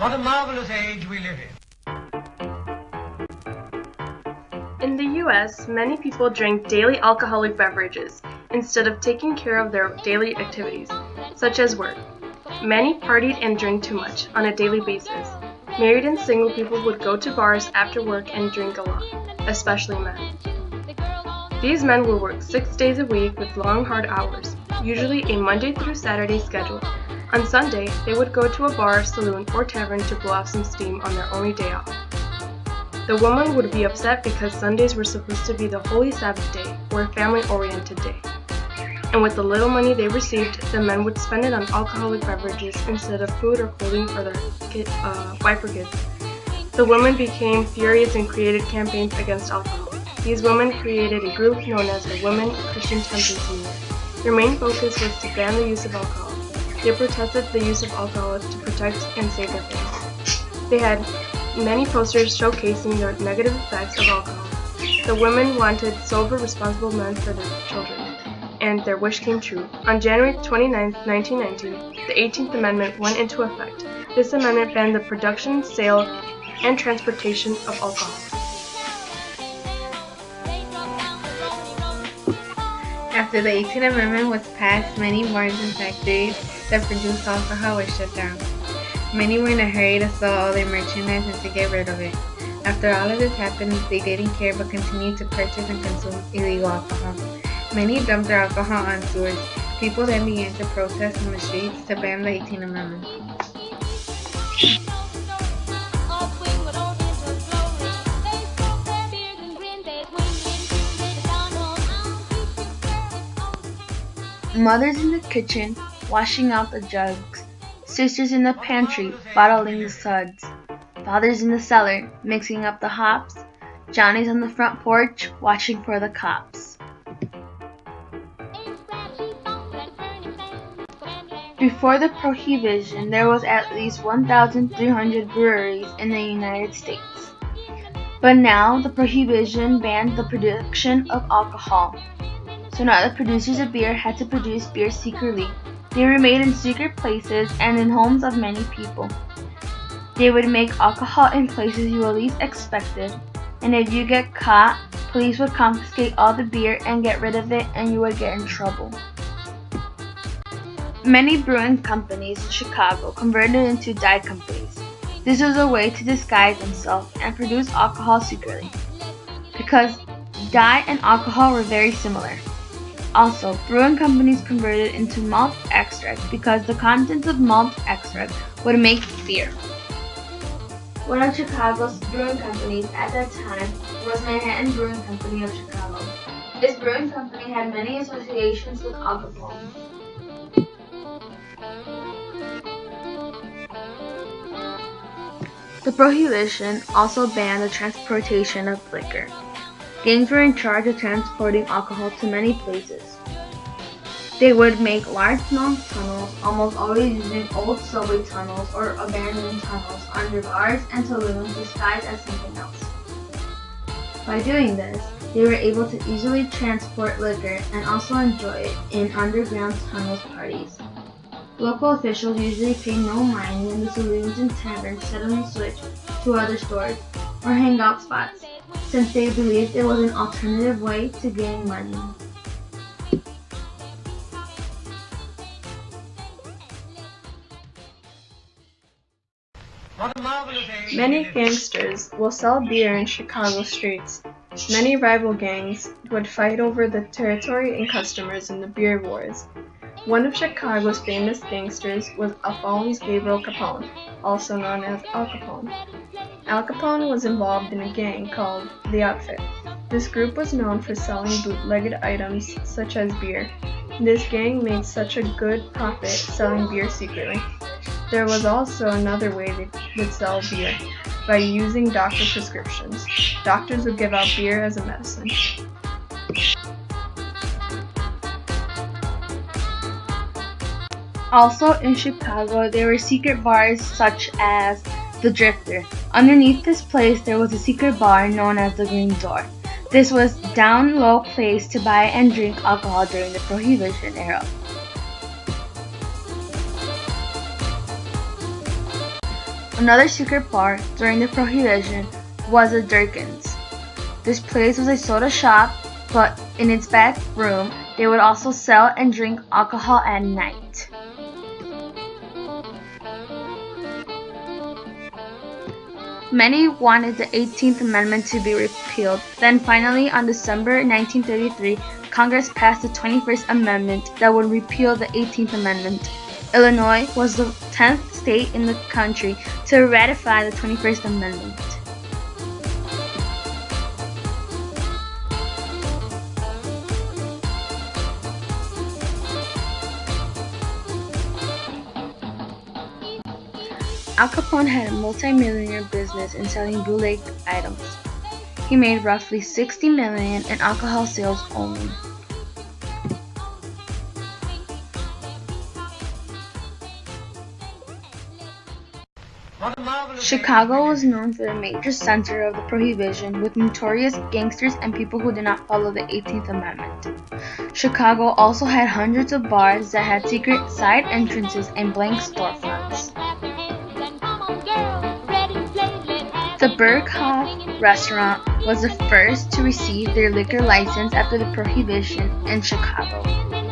What a marvelous age we live in. In the US, many people drink daily alcoholic beverages instead of taking care of their daily activities, such as work. Many partied and drank too much on a daily basis. Married and single people would go to bars after work and drink a lot, especially men. These men would work 6 days a week with long, hard hours, usually a Monday through Saturday schedule. On Sunday, they would go to a bar, saloon, or tavern to blow off some steam on their only day off. The woman would be upset because Sundays were supposed to be the Holy Sabbath day, or a family-oriented day. And with the little money they received, the men would spend it on alcoholic beverages instead of food or clothing for their wife or kids. The women became furious and created campaigns against alcohol. These women created a group known as the Women Christian Temperance Union. Their main focus was to ban the use of alcohol. They protested the use of alcohol to protect and save their families. They had many posters showcasing the negative effects of alcohol. The women wanted sober, responsible men for their children, and their wish came true. On January 29, 1919, the 18th Amendment went into effect. This amendment banned the production, sale, and transportation of alcohol. After the 18th Amendment was passed, many bars and factories that produced alcohol were shut down. Many were in a hurry to sell all their merchandise and to get rid of it. After all of this happened, they didn't care but continued to purchase and consume illegal alcohol. Many dumped their alcohol on sewers. People then began to protest in the streets to ban the 18th Amendment. Mothers in the kitchen, washing out the jugs. Sisters in the pantry, bottling the suds. Fathers in the cellar, mixing up the hops. Johnny's on the front porch, watching for the cops. Before the prohibition, there was at least 1,300 breweries in the United States. But now, the prohibition banned the production of alcohol. So now the producers of beer had to produce beer secretly. They were made in secret places and in homes of many people. They would make alcohol in places you least expected, and if you get caught, police would confiscate all the beer and get rid of it, and you would get in trouble. Many brewing companies in Chicago converted into dye companies. This was a way to disguise themselves and produce alcohol secretly, because dye and alcohol were very similar. Also, brewing companies converted into malt extract because the contents of malt extract would make beer. One of Chicago's brewing companies at that time was Manhattan Brewing Company of Chicago. This brewing company had many associations with alcohol. The prohibition also banned the transportation of liquor. Gangs were in charge of transporting alcohol to many places. They would make large long tunnels, almost always using old subway tunnels or abandoned tunnels under bars and saloons disguised as something else. By doing this, they were able to easily transport liquor and also enjoy it in underground tunnels parties. Local officials usually paid no mind when the saloons and taverns suddenly switched to other stores or hangout spots, since they believed it was an alternative way to gain money. What a marvelous age Many we live in. gangsters will sell beer in Chicago streets. Many rival gangs would fight over the territory and customers in the beer wars. One of Chicago's famous gangsters was Alphonse Gabriel Capone, also known as Al Capone. Al Capone was involved in a gang called The Outfit. This group was known for selling bootlegged items such as beer. This gang made such a good profit selling beer secretly. There was also another way they would sell beer, by using doctor prescriptions. Doctors would give out beer as a medicine. Also in Chicago, there were secret bars such as the Drifter. Underneath this place, there was a secret bar known as the Green Door. This was a down low place to buy and drink alcohol during the Prohibition era. Another secret bar during the Prohibition was a Durkin's. This place was a soda shop, but in its back room, they would also sell and drink alcohol at night. Many wanted the 18th Amendment to be repealed. Then finally, on December 1933, Congress passed the 21st Amendment that would repeal the 18th Amendment. Illinois was the 10th state in the country to ratify the 21st Amendment. Al Capone had a multi-millionaire business in selling bootleg items. He made roughly $60 million in alcohol sales only. What a marvelous Chicago age was we live known for the major center of the Prohibition, with notorious gangsters and people who did not follow the 18th Amendment. Chicago also had hundreds of bars that had secret side entrances and blank storefronts. The Berghoff restaurant was the first to receive their liquor license after the Prohibition in Chicago.